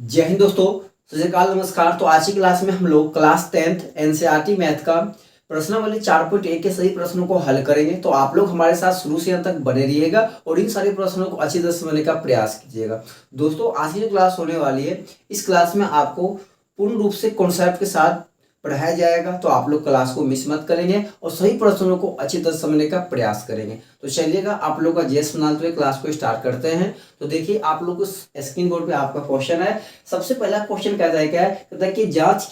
जय हिंद दोस्तों। सत श्री अकाल, नमस्कार। तो आज की क्लास में हम लोग क्लास 10th एनसीईआरटी मैथ का प्रश्नावली 4.1 के सही प्रश्नों को हल करेंगे। तो आप लोग हमारे साथ शुरू से अंत तक बने रहिएगा और इन सारे प्रश्नों को अच्छी तरह से समझने का प्रयास कीजिएगा। दोस्तों, आज की जो क्लास होने वाली है, इस क्लास में आपको पूर्ण रूप से कॉन्सेप्ट के साथ पढ़ाया जाएगा। तो आप लोग क्लास को मिस मत करेंगे और सही प्रश्नों को अच्छी तरह समझने का प्रयास करेंगे। तो चलिएगा, आप लोग का जेस बनाते हुए क्लास को स्टार्ट करते हैं। तो देखिए, आप लोग को स्क्रीन बोर्ड पे आपका क्वेश्चन है। सबसे पहला क्वेश्चन कहता है, क्या है, कहता है कि जांच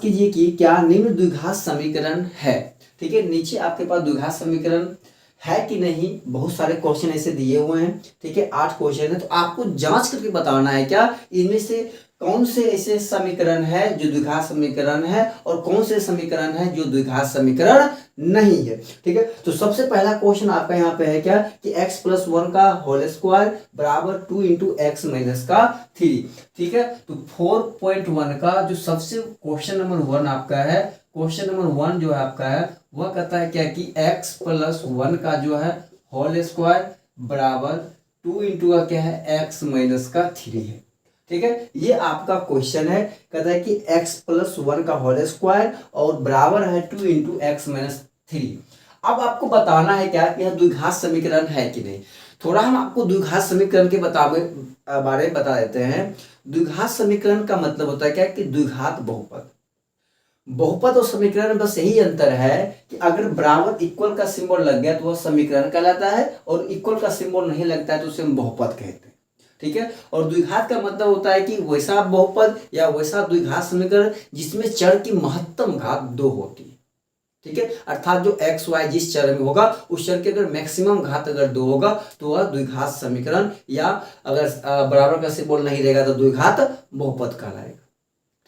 कीजिए कि क्या निम्न द्विघात समीकरण है। ठीक है, नीचे आपके पास द्विघात समीकरण है कि नहीं, बहुत सारे क्वेश्चन ऐसे दिए हुए हैं। ठीक है, 8 क्वेश्चन है। तो आपको जांच करके बताना है क्या इनमें से कौन से ऐसे समीकरण है जो द्विघात समीकरण है और कौन से समीकरण है जो द्विघात समीकरण नहीं है। ठीक है, तो सबसे पहला क्वेश्चन आपका यहाँ पे है क्या कि x+1 का होल स्क्वायर बराबर 2 इंटू एक्स माइनस का 3। ठीक है, तो 4.1 का जो सबसे क्वेश्चन नंबर 1 आपका है, क्वेश्चन नंबर 1 जो है आपका है, वह कहता है क्या कि x+1 का जो है होल स्क्वायर बराबर 2 इंटू का क्या है एक्स माइनस का 3 है। ठीक है, ये आपका क्वेश्चन है। कहता है कि x+1 का होल स्क्वायर और बराबर है 2 इंटू एक्स माइनस 3। अब आपको बताना है क्या कि यह द्विघात समीकरण है कि नहीं। थोड़ा हम आपको द्विघात समीकरण के बारे में बता देते हैं। द्विघात समीकरण का मतलब होता है क्या कि द्विघात बहुपद। बहुपद और समीकरण में बस यही अंतर है कि अगर बराबर इक्वल का सिंबल लग गया तो वह समीकरण कहलाता है और इक्वल का सिंबल नहीं लगता है तो उसे हम बहुपद कहते हैं। ठीक है, और द्विघात का मतलब होता है कि वैसा बहुपद या वैसा द्विघात समीकरण जिसमें चर की महत्तम घात 2 होती है। ठीक है, अर्थात जो एक्स वाई जिस चर में होगा उस चर की अगर मैक्सिमम घात अगर 2 होगा तो वह द्विघात समीकरण, या अगर बराबर का सिंबल नहीं रहेगा तो द्विघात बहुपद कहलाएगा।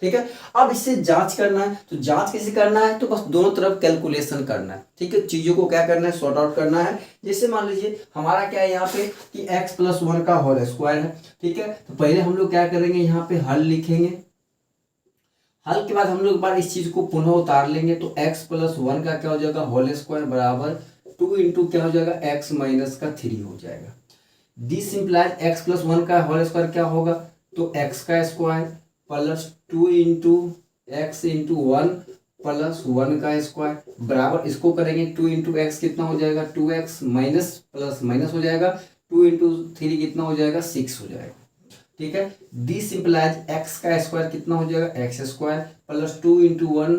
ठीक है, अब इससे जांच करना है। तो जांच कैसे करना है, तो बस दोनों तरफ कैलकुलेशन करना है। ठीक है, चीजों को क्या करना है, सॉर्ट आउट करना है। जैसे मान लीजिए हमारा क्या है यहाँ पे कि x+1 का होल स्क्वायर है। ठीक है, तो पहले हम लोग क्या करेंगे, यहाँ पे हल लिखेंगे। हल के बाद हम लोग एक बार इस चीज को पुनः उतार लेंगे। तो x+1 का क्या हो जाएगा होल स्क्वायर बराबर 2 इंटू क्या हो जाएगा एक्स माइनस का 3 हो जाएगा। दिस इंप्लाइज x+1 का होल स्क्वायर क्या होगा, तो x का square plus 2 into x into 1 plus 1 का स्क्वायर बराबर, इसको करेंगे 2 इंटू एक्स कितना हो जाएगा 2x माइनस प्लस माइनस हो जाएगा, 2 इंटू 3 कितना हो जाएगा 6 हो जाएगा। ठीक है, दिस इंप्लाइज x का स्क्वायर कितना हो जाएगा एक्स स्क्वायर प्लस 2 इंटू 1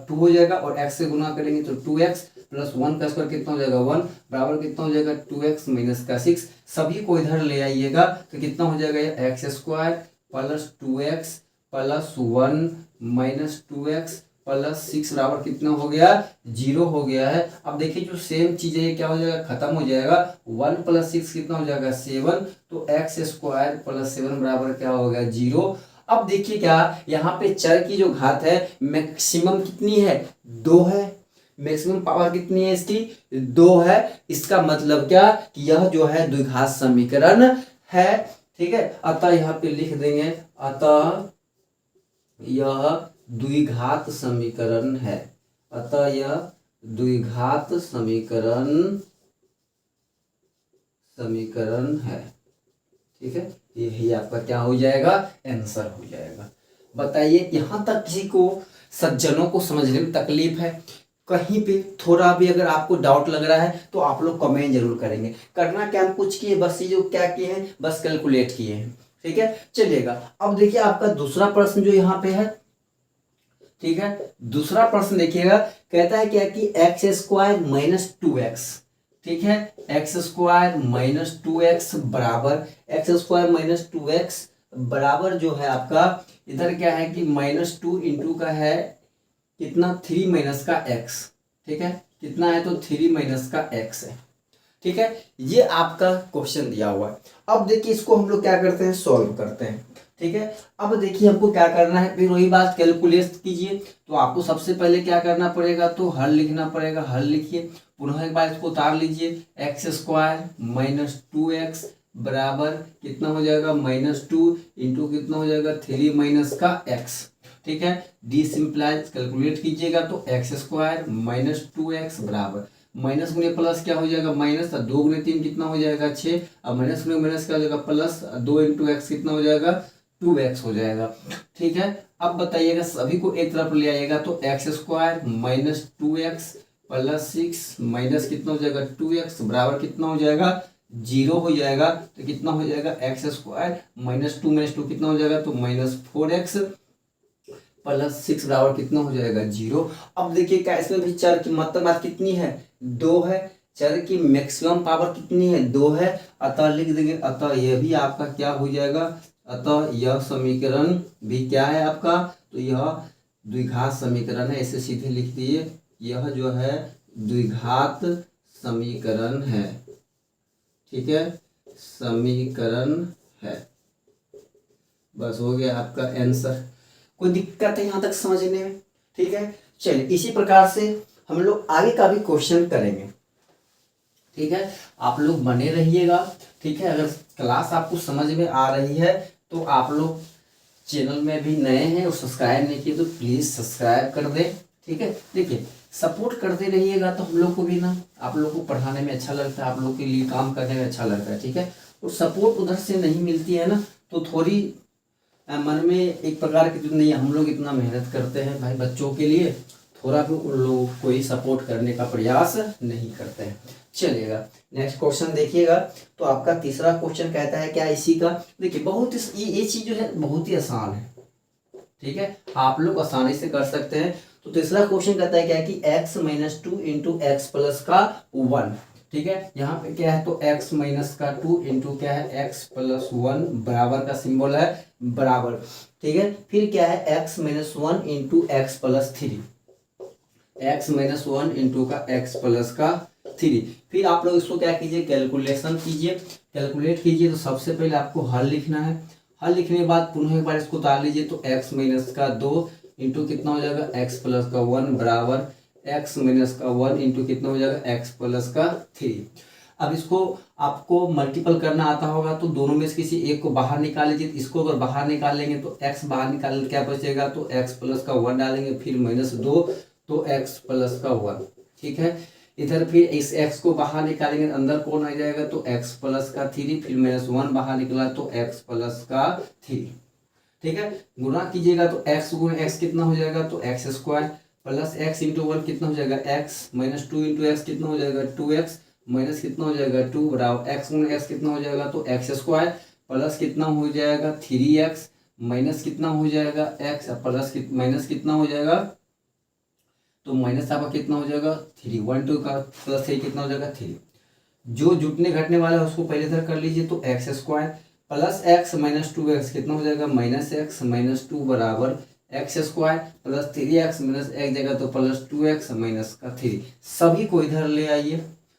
2 हो जाएगा और x से गुना करेंगे तो 2x प्लस 1 का स्क्वायर कितना हो जाएगा 1 बराबर कितना हो जाएगा 2x माइनस का 6। सभी को इधर ले आइएगा तो कितना हो जाएगा x square plus 2x plus 1 minus 2x plus 6 बराबर कितना हो गया 0 हो गया है। अब देखिए जो सेम चीज है क्या हो जाएगा खत्म हो जाएगा, 1 प्लस 6 कितना हो जाएगा 7, तो एक्स स्क्वायर प्लस 7 बराबर क्या हो गया 0। अब देखिए क्या यहाँ पे चर की जो घात है मैक्सिमम कितनी है 2 है। मैक्सिमम पावर कितनी है इसकी 2 है। इसका मतलब क्या कि यह जो है द्विघात समीकरण है। ठीक है, अतः यहाँ पे लिख देंगे अतः यह द्विघात समीकरण है। अतः यह द्विघात समीकरण है। ठीक है, यही आपका क्या हो जाएगा आंसर हो जाएगा। बताइए यहां तक किसी को सज्जनों को समझने में तकलीफ है, कहीं पे थोड़ा भी अगर आपको डाउट लग रहा है तो आप लोग कमेंट जरूर करेंगे। करना क्या, हम कुछ किए बस, ये जो क्या किए हैं बस कैलकुलेट किए हैं। ठीक है, चलिएगा। अब देखिए आपका दूसरा प्रश्न जो यहाँ पे है। ठीक है, दूसरा प्रश्न देखिएगा, कहता है क्या कि एक्स स्क्वायर माइनस 2x। ठीक है, एक्स स्क्वायर माइनस 2x बराबर एक्स स्क्वायर माइनस 2x बराबर जो है आपका इधर क्या है कि -2 इंटू का है कितना 3 माइनस का x। ठीक है, कितना है तो 3 माइनस का x है। ठीक है, ये आपका क्वेश्चन दिया हुआ है। अब देखिए इसको हम लोग क्या करते हैं, सॉल्व करते हैं। ठीक है, अब देखिए हमको क्या करना है, फिर वही बात कैलकुलेट कीजिए। तो आपको सबसे पहले क्या करना पड़ेगा, तो हल लिखना पड़ेगा। हल लिखिए, पुनः एक बार इसको उतार लीजिए। एक्स स्क्वायर माइनस 2x बराबर कितना हो जाएगा -2 इंटू कितना हो जाएगा 3 माइनस का x। ठीक है, डी सिंप्लाइज कैलकुलेट कीजिएगा तो एक्स स्क्वायर माइनस 2x बराबर माइनस गुने प्लस क्या हो जाएगा माइनस, 2 गुने 3 कितना हो जाएगा 6, अब माइनस गुने माइनस क्या हो जाएगा प्लस, 2 इंटू एक्स कितना हो जाएगा 2x हो जाएगा। ठीक है, अब बताइएगा सभी को एक तरफ ले आइएगा तो x square minus 2x plus 6 minus कितना हो जाएगा 2x बराबर कितना हो जाएगा 0 हो जाएगा। तो कितना हो जाएगा एक्स स्क्वायर माइनस टू कितना हो जाएगा तो -4x प्लस 6 बराबर कितना हो जाएगा 0। अब देखिए क्या इसमें भी चर की मतलब कितनी है 2 है, चर की मैक्सिमम पावर कितनी है 2 है, अतः लिख देंगे, अतः यह भी आपका क्या हो जाएगा, अतः यह समीकरण भी क्या है आपका, तो यह द्विघात समीकरण है। इसे सीधे लिख दिए, यह जो है द्विघात समीकरण है। ठीक है, समीकरण है, बस हो गया आपका आंसर। कोई दिक्कत है यहाँ तक समझने में? ठीक है, चलिए इसी प्रकार से हम लोग आगे का भी क्वेश्चन करेंगे। ठीक है, आप लोग बने रहिएगा। ठीक है, अगर क्लास आपको समझ में आ रही है तो आप लोग चैनल में भी नए हैं और सब्सक्राइब नहीं किए तो प्लीज़ सब्सक्राइब कर दें। ठीक है, देखिए सपोर्ट करते रहिएगा तो हम लोग को भी ना, आप लोग को पढ़ाने में अच्छा लगता है, आप लोग के लिए काम करने में अच्छा लगता है। ठीक है, और सपोर्ट उधर से नहीं मिलती है ना तो थोड़ी मन में एक प्रकार की जो नहीं, हम लोग इतना मेहनत करते हैं भाई बच्चों के लिए, थोड़ा भी उन लोगों को ही सपोर्ट करने का प्रयास नहीं करते हैं। चलिएगा नेक्स्ट क्वेश्चन देखिएगा। तो आपका तीसरा क्वेश्चन कहता है क्या इसी का, देखिए बहुत ये चीज जो है बहुत ही आसान है। ठीक है, आप लोग आसानी से कर सकते हैं। तो तीसरा क्वेश्चन कहता है क्या कि x minus 2 into x plus का 1। ठीक है, यहाँ पे क्या है तो x माइनस का 2 इंटू क्या है x प्लस 1 बराबर का सिंबल है बराबर। ठीक है, फिर क्या है x minus 1 into x plus 3, x minus 1 into का x प्लस का 3। फिर आप लोग इसको क्या कीजिए कैलकुलेशन कीजिए, कैलकुलेट कीजिए। तो सबसे पहले आपको हल लिखना है, हल लिखने के बाद पुनः एक बार इसको उतार लीजिए। तो x माइनस का 2 इंटू कितना हो जाएगा x प्लस का 1 बराबर x माइनस का 1 इंटू कितना हो जाएगा x प्लस का 3। अब इसको आपको मल्टीपल करना आता होगा तो दोनों में से किसी एक को बाहर निकाल लीजिए। इसको अगर बाहर निकालेंगे तो x बाहर निकाल क्या बचेगा तो x प्लस का 1 डालेंगे, फिर -2 तो x प्लस का 1। ठीक है, इधर फिर इस x को बाहर निकालेंगे अंदर कौन आ जाएगा तो x प्लस का 3, फिर -1 बाहर निकला तो x प्लस का 3। ठीक है, गुणा कीजिएगा तो x गुणे x कितना हो जाएगा तो x square plus x into 1 कितना हो जाएगा x माइनस 2 इंटू एक्स कितना हो जाएगा 2x माइनस कितना हो जाएगा 2 बराबर x गुणे x कितना हो जाएगा तो एक्स स्क्वायर प्लस कितना हो जाएगा 3x माइनस कितना हो जाएगा x प्लस माइनस कितना हो जाएगा तो माइनस आपका कितना हो जाएगा 3, 1 2 का प्लस 3 कितना हो जाएगा 3। जो जुटने घटने वाला है उसको पहले इधर कर लीजिए। तो x square plus x minus 2x कितना हो जाएगा -x माइनस 2 बराबर x square plus 3x minus एक जगह तो प्लस 2x माइनस का 3। सभी को इधर ले आइए।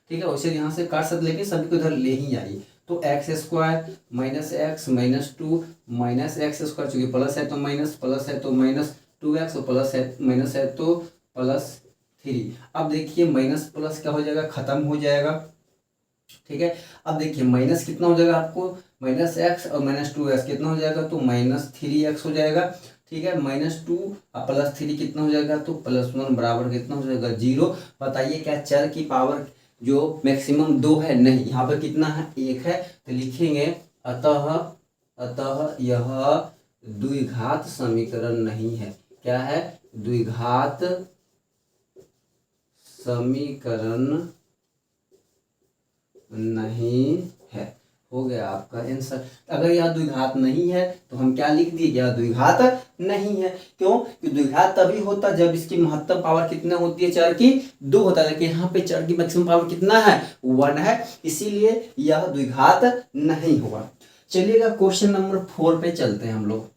ठीक है, वैसे यहाँ से काट सकते लेकिन सभी को इधर ले ही आइए। तो x square minus x minus 2 minus x square, चूंकि प्लस है तो माइनस, प्लस है तो माइनस 2x, प्लस है माइनस है तो +3। अब देखिए माइनस प्लस क्या हो जाएगा खत्म हो जाएगा। ठीक है, अब देखिए माइनस कितना हो जाएगा आपको -x और -2x कितना हो जाएगा तो -3x हो जाएगा। ठीक है, -2 और +3 कितना हो जाएगा तो +1 बराबर कितना हो जाएगा 0। बताइए क्या चर की पावर जो मैक्सिमम 2 है, नहीं यहाँ पर कितना है 1 है। तो लिखेंगे अतः यह द्विघात समीकरण नहीं है। क्या है द्विघात समीकरण नहीं है। हो गया आपका आंसर। अगर यह द्विघात नहीं है तो हम क्या लिख दिए यह द्विघात नहीं है। क्यों कि द्विघात तभी होता जब इसकी महत्तम पावर कितना होती है चर की 2 होता है, लेकिन यहाँ पे चर की मैक्सिमम पावर कितना है 1 है, इसीलिए यह द्विघात नहीं होगा। चलिएगा क्वेश्चन नंबर 4 पे चलते हैं हम लोग।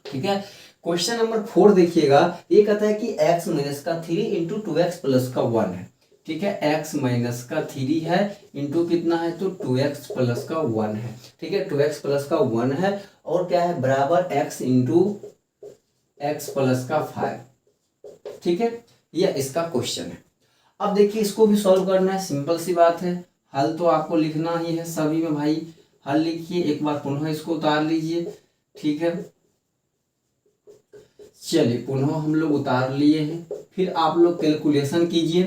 ठीक है, क्वेश्चन नंबर 4 देखिएगा। ये कहता है कि x माइनस का 3 इंटू 2x प्लस का 1 है। ठीक है, x माइनस का 3 है इंटू कितना है तो 2x प्लस का 1 है। ठीक है, 2x प्लस का 1 है और क्या है बराबर x इंटू एक्स प्लस का 5। ठीक है, यह इसका क्वेश्चन है। अब देखिए इसको भी सॉल्व करना है, सिंपल सी बात है। हल तो आपको लिखना ही है सभी में भाई। हल लिखिए, एक बार पुनः इसको उतार लीजिए। ठीक है, चलिए पुनः हम लोग उतार लिए हैं। फिर आप लोग कैलकुलेशन कीजिए।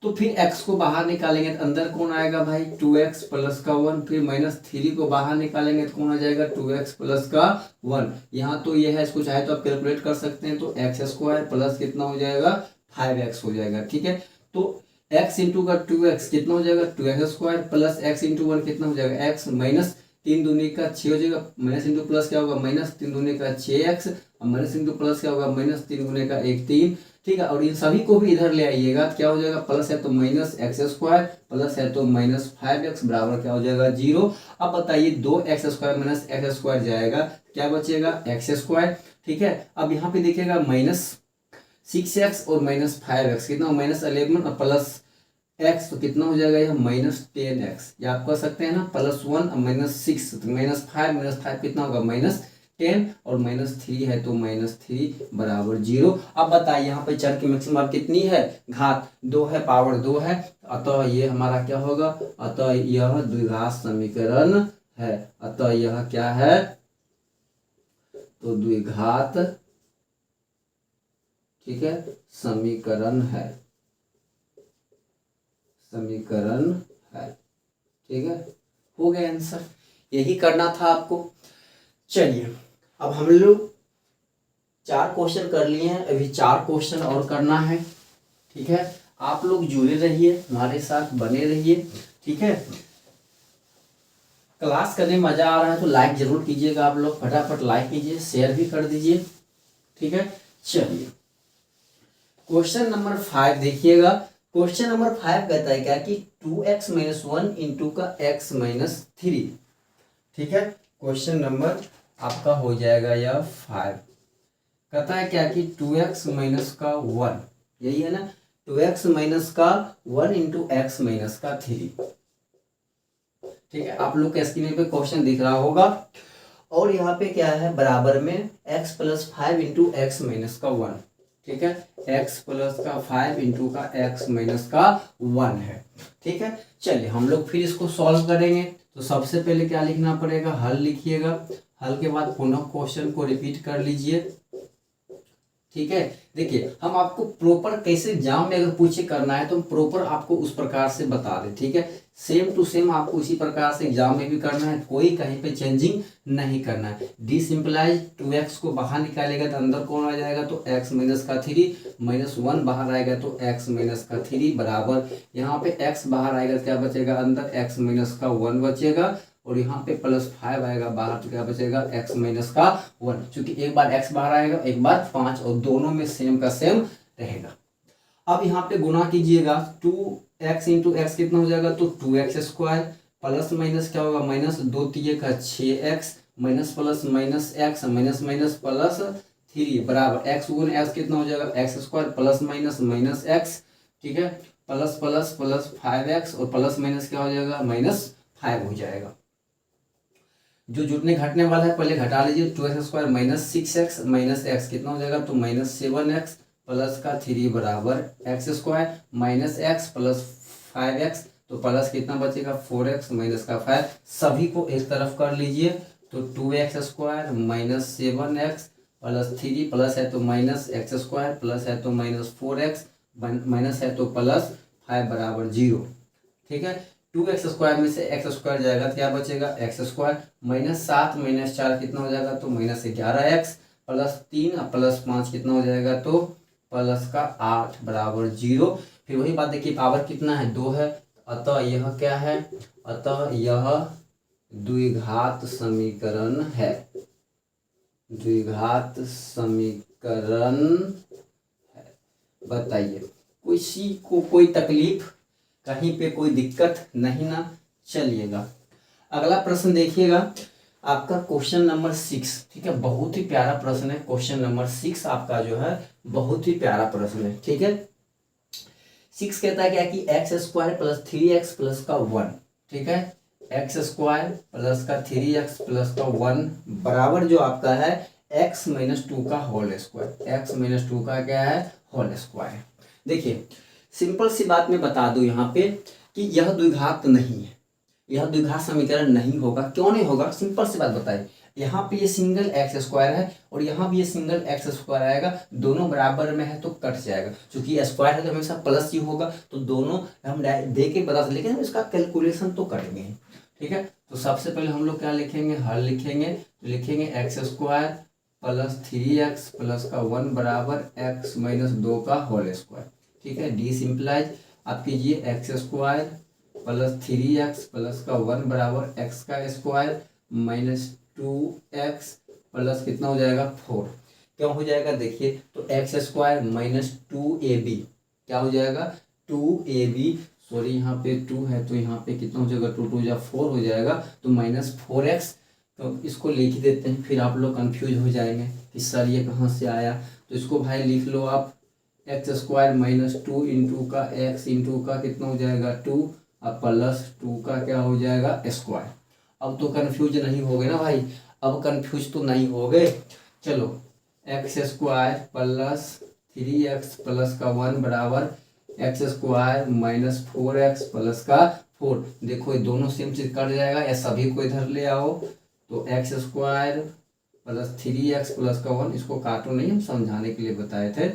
तो फिर x को बाहर निकालेंगे तो अंदर कौन आएगा भाई 2x प्लस का 1, फिर -3 को बाहर निकालेंगे तो कौन आ जाएगा 2x प्लस का 1। यहाँ तो ये है, इसको चाहे तो आप कैलकुलेट कर सकते हैं, तो एक्स स्क्वायर प्लस कितना हो जाएगा 5x हो जाएगा। ठीक है, तो x इंटू का 2x कितना हो जाएगा 2x square plus x into 1 कितना हो जाएगा x माइनस 3 दूनी का 6 हो जाएगा, माइनस इंटू प्लस क्या होगा -3 दूनी का 6x, और माइनस इंटू प्लस क्या होगा -3 गुने का 1 3। ठीक है, और इन सभी को भी इधर ले आइएगा, क्या हो जाएगा प्लस है तो माइनस एक्स स्क्वायर प्लस है तो -5x बराबर क्या हो जाएगा 0। अब बताइए 2x square minus x square जाएगा, क्या बचेगा एक्स स्क्वायर। ठीक है, अब यहाँ पे देखिएगा -6x और -5x कितना -11 और प्लस x तो कितना हो जाएगा यह -10x, या आप कर सकते हैं ना +1 और -6 तो -5 कितना होगा -10 और -3 है तो -3 बराबर 0। अब बताइए यहाँ पे चर की मैक्सिमम कितनी है, घात 2 है, पावर 2 है, अतः ये हमारा क्या होगा, अतः यह द्विघात समीकरण है। अतः यह क्या है, तो द्विघात, ठीक है, समीकरण है, समीकरण है। ठीक है, हो गया आंसर, यही करना था आपको। चलिए अब हम लोग 4 क्वेश्चन कर लिए हैं, अभी 4 क्वेश्चन और करना है। ठीक है, आप लोग जुड़े रहिए, हमारे साथ बने रहिए। ठीक है, क्लास करने में मजा आ रहा है तो लाइक जरूर कीजिएगा, आप लोग फटाफट लाइक कीजिए, शेयर भी कर दीजिए। ठीक है, चलिए क्वेश्चन नंबर 5 देखिएगा। क्वेश्चन नंबर 5 कहता है क्या कि 2x - 1 इंटू का x - 3। ठीक है, क्वेश्चन नंबर आपका हो जाएगा यह 5। कहता है क्या कि 2x माइनस का 1, यही है ना, 2x माइनस का 1 इंटू x माइनस का 3। ठीक है, आप लोग के स्क्रीन पे क्वेश्चन दिख रहा होगा, और यहाँ पे क्या है बराबर में x plus 5 into x minus का 1। ठीक है, x प्लस का 5 इंटू का x माइनस का 1 है। ठीक है, चलिए हम लोग फिर इसको सॉल्व करेंगे। तो सबसे पहले क्या लिखना पड़ेगा, हल लिखिएगा, हल के बाद पुनः क्वेश्चन को रिपीट कर लीजिए। ठीक है, देखिए हम आपको प्रॉपर कैसे एग्जाम में अगर पूछे करना है तो हम प्रॉपर आपको उस प्रकार से बता दें। ठीक है, सेम टू सेम आपको उसी प्रकार से एग्जाम में भी करना है, कोई कहीं पे चेंजिंग नहीं करना है। डी सिंपलाइज 2x को बाहर निकालेगा तो अंदर कौन आ जाएगा, तो x माइनस का 3 -1 बाहर आएगा तो x माइनस का 3 बराबर, यहाँ पे x बाहर आएगा तो क्या बचेगा अंदर x माइनस का 1 बचेगा, और यहाँ पे +5 आएगा बाहर तो क्या बचेगा x माइनस का 1। चूंकि एक बार x बाहर आएगा एक बार 5, और दोनों में सेम का सेम रहेगा। अब यहाँ पे गुना कीजिएगा, 2x इंटू एक्स कितना हो जाएगा, तो 2x स्क्वायर प्लस माइनस क्या होगा -2 3 का 6x minus plus minus x minus minus plus 3 बराबर x गुण x कितना हो जाएगा x square plus minus minus x। ठीक है, प्लस प्लस प्लस 5x और प्लस माइनस क्या हो जाएगा -5 हो जाएगा। जो जुटने घटने वाला है पहले घटा लीजिए, 2x square minus 6x minus x कितना हो जाएगा, तो -7x प्लस का 3 बराबर x square minus x plus 5x, तो प्लस कितना बचेगा 4x माइनस का 5, सभी को एक तरफ कर लीजिए। तो 2x square minus 7x plus 3 plus है तो माइनस x स्क्वायर प्लस है तो -4x माइनस है तो +5 बराबर 0। ठीक है, 2x स्क्वायर में से x स्क्वायर जाएगा तो क्या बचेगा x स्क्वायर, -7 - 4 कितना हो जाएगा, तो -11x प्लस 3 प्लस 5 कितना हो जाएगा, तो प्लस का 8 बराबर 0। फिर वही बात देखिए पावर कितना है 2 है, अतः यह क्या है, अतः यह द्विघात समीकरण है, द्विघात समीकरण है। बताइए किसी को कोई तकलीफ, कहीं पे कोई दिक्कत नहीं ना। चलिएगा अगला प्रश्न देखिएगा, आपका क्वेश्चन नंबर 6। ठीक है, बहुत ही प्यारा प्रश्न है, क्वेश्चन नंबर 6 आपका जो है बहुत ही प्यारा प्रश्न है। ठीक है, 6 कहता है क्या कि x square plus 3x plus का 1। ठीक है, x स्क्वायर प्लस का 3x प्लस का 1 बराबर जो आपका है x माइनस 2 का होल स्क्वायर, x माइनस 2 का क्या है होल स्क्वायर। देखिए सिंपल सी बात मैं बता दूं यहाँ पे कि यह द्विघात नहीं है, यह द्विघात समीकरण नहीं होगा। क्यों नहीं होगा, सिंपल सी बात बताइए, यहाँ पे ये सिंगल एक्स स्क्वायर है और यहाँ भी ये सिंगल एक्स स्क्वायर आएगा, दोनों बराबर में है तो कट जाएगा, क्योंकि स्क्वायर है तो हमेशा प्लस ही होगा, तो दोनों हम दे के बता, लेकिन हम इसका कैलकुलेशन तो करेंगे। ठीक है, तो सबसे पहले हम लोग क्या लिखेंगे, हल लिखेंगे, तो लिखेंगे x square plus 3x plus का 1 बराबर x माइनस 2 का होल स्क्वायर। ठीक है, डी सिंप्लाइज आप कीजिए, x square plus 3x plus का 1 बराबर x का स्क्वायर माइनस 2x प्लस कितना हो जाएगा 4। क्यों हो जाएगा देखिए, तो एक्स स्क्वायर माइनस 2ab क्या हो जाएगा 2ab, सॉरी यहाँ पे 2 है तो यहाँ पे कितना हो जाएगा 2 2 या 4 हो जाएगा, तो माइनस 4x। तो इसको लिख देते हैं, फिर आप लोग कंफ्यूज हो जाएंगे कि सर ये कहाँ से आया, तो इसको भाई लिख लो आप, एक्स स्क्वायर माइनस 2 इंटू का एक्स इंटू का कितना हो जाएगा 2 और प्लस 2 का क्या हो जाएगा स्क्वायर। अब तो कंफ्यूज नहीं हो गए ना भाई, अब कंफ्यूज तो नहीं हो गए। चलो, x square plus 3x plus का 1 बराबर x square minus 4x plus का 4। देखो ये दोनों सेम चीज कट जाएगा, या सभी को इधर ले आओ, तो x square plus 3x plus का 1, इसको काटो नहीं, हम समझाने के लिए बताए थे,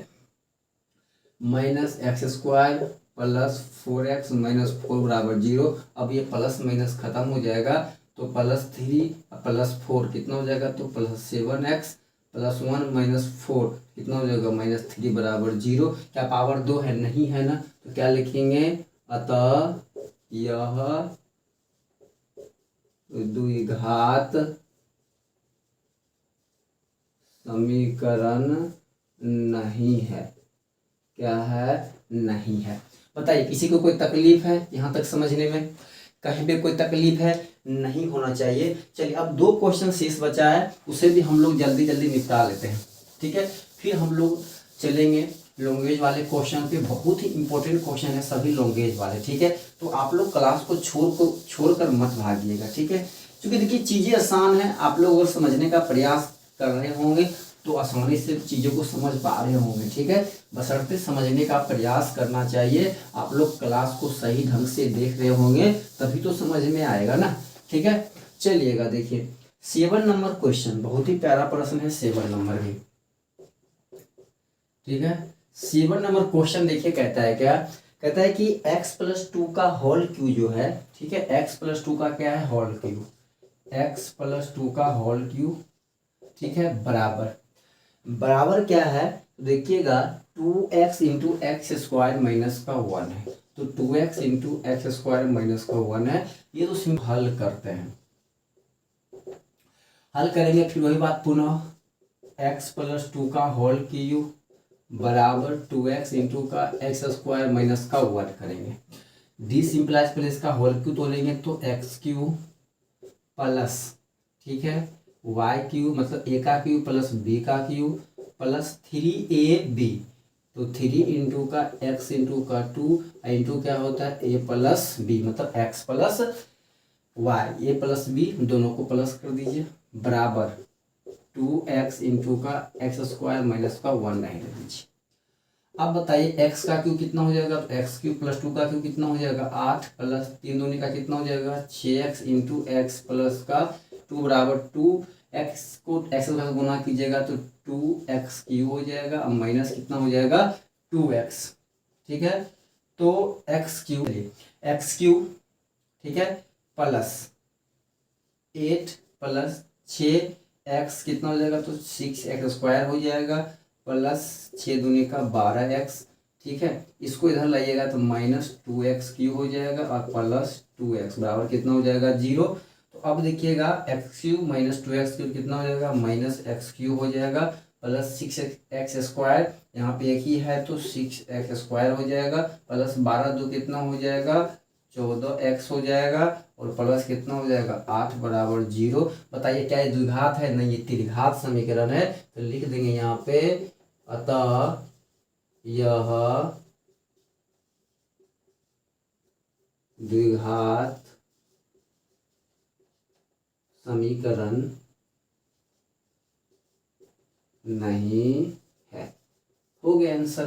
minus x square plus 4x minus 4 बराबर 0। अब ये प्लस माइनस खत्म हो जाएगा, तो प्लस 3 प्लस 4 कितना हो जाएगा, तो प्लस 7x प्लस 1 माइनस 4 कितना हो जाएगा माइनस 3 बराबर 0। क्या पावर 2 है, नहीं है ना, तो क्या लिखेंगे, अतः यह द्विघात समीकरण नहीं है। क्या है, नहीं है। बताइए किसी को कोई तकलीफ है यहाँ तक समझने में, कहीं पे कोई तकलीफ है, नहीं होना चाहिए। चलिए अब 2 क्वेश्चन शेष बचा है, उसे भी हम लोग जल्दी जल्दी निपटा लेते हैं। ठीक है, फिर हम लोग चलेंगे लॉन्गेज वाले क्वेश्चन पे, बहुत ही इंपॉर्टेंट क्वेश्चन है सभी लॉन्गेज वाले। ठीक है, तो आप लोग क्लास को छोड़कर मत भागिएगा। ठीक है, क्योंकि देखिए चीज़ें आसान है, आप लोग अगर समझने का प्रयास कर रहे होंगे तो आसानी से चीज़ों को समझ पा रहे होंगे। ठीक है, बशर्ते समझने का प्रयास करना चाहिए। आप लोग क्लास को सही ढंग से देख रहे होंगे तभी तो समझ में आएगा ना। ठीक है, चलिएगा देखिए 7 नंबर क्वेश्चन, बहुत ही प्यारा प्रश्न है 7 नंबर भी। ठीक है, 7 नंबर क्वेश्चन देखिए कहता है क्या, कहता है कि x प्लस 2 का होल क्यू जो है, ठीक है, x प्लस 2 का क्या है होल क्यू, x प्लस 2 का होल क्यू, ठीक है, बराबर क्या है, तो देखिएगा 2x into x square minus का 1 है, तो 2x into x square minus का 1 है। ये तो सिंपल हल करते हैं, हल करेंगे फिर वही बात पुनः, x प्लस 2 का होल क्यू बराबर 2x इंटू का एक्स स्क्वायर माइनस का 1 करेंगे। डी सिंपलाइज पहले इसका होल क्यू तो लेंगे, तो एक्स क्यू प्लस, ठीक है, वाई क्यू मतलब ए का क्यू प्लस बी का क्यू प्लस 3ab, तो 3 इंटू का एक्स इंटू का 2 इंटू क्या होता है ए प्लस बी, मतलब एक्स प्लस वाई, ए प्लस बी दोनों को प्लस कर दीजिए, बराबर 2x इंटू का एक्स स्क्वायर माइनस का 1 नहीं ले दीजिए। अब बताइए x का क्यू कितना हो जाएगा, तो एक्स क्यू प्लस 2 का क्यू कितना हो जाएगा 8 प्लस 3 दूनी का कितना हो जाएगा 6x इंटू एक्स प्लस का 2 बराबर 2x को एक्स के साथ गुना कीजिएगा तो 2x क्यू हो जाएगा, अब माइनस कितना हो जाएगा 2x। ठीक है, तो एक्स क्यू ठीक है प्लस 8 प्लस 6x कितना हो जाएगा, तो 6x स्क्वायर हो जाएगा प्लस 6 दूनी का 12x। ठीक है, इसको इधर लाइएगा तो माइनस 2x क्यू हो जाएगा और प्लस 2x बराबर कितना हो जाएगा 0। तो अब देखिएगा x Q minus 2x Q कितना हो जाएगा माइनस एक्स क्यू हो जाएगा प्लस 6x स्क्वायर, यहाँ पे एक ही है तो 6x स्क्वायर हो जाएगा प्लस 12 दो कितना हो जाएगा 14x हो जाएगा और प्लस कितना हो जाएगा 8 बराबर 0। बताइए क्या ये द्विघात है, नहीं ये त्रिघात समीकरण है, तो लिख देंगे यहाँ पे अतः यह द्विघात समीकरण नहीं है। हो गया आंसर,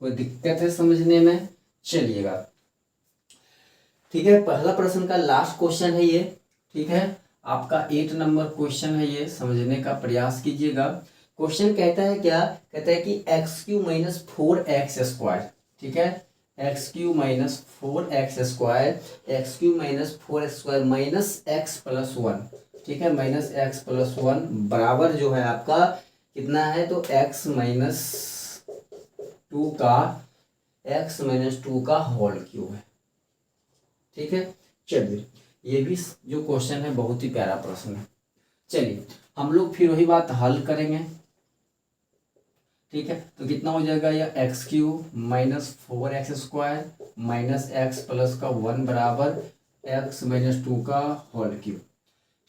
कोई दिक्कत है समझने में। चलिएगा ठीक है, पहला प्रश्न का लास्ट क्वेश्चन है ये। ठीक है, आपका 8 नंबर क्वेश्चन है, ये समझने का प्रयास कीजिएगा। क्वेश्चन कहता है क्या, कहता है कि एक्स क्यू माइनस 4x², ठीक है, x Q minus 4x² x Q minus 4x² minus x plus 1, ठीक है, माइनस एक्स प्लस 1 बराबर जो है आपका कितना है, तो x माइनस 2 का होल क्यूब है, ठीक है। चलिए ये भी जो क्वेश्चन है बहुत ही प्यारा प्रश्न है। चलिए हम लोग फिर वही बात हल करेंगे, ठीक है। तो कितना हो जाएगा, यह x cube minus 4x² minus x plus का 1 बराबर x माइनस 2 का होल क्यूब,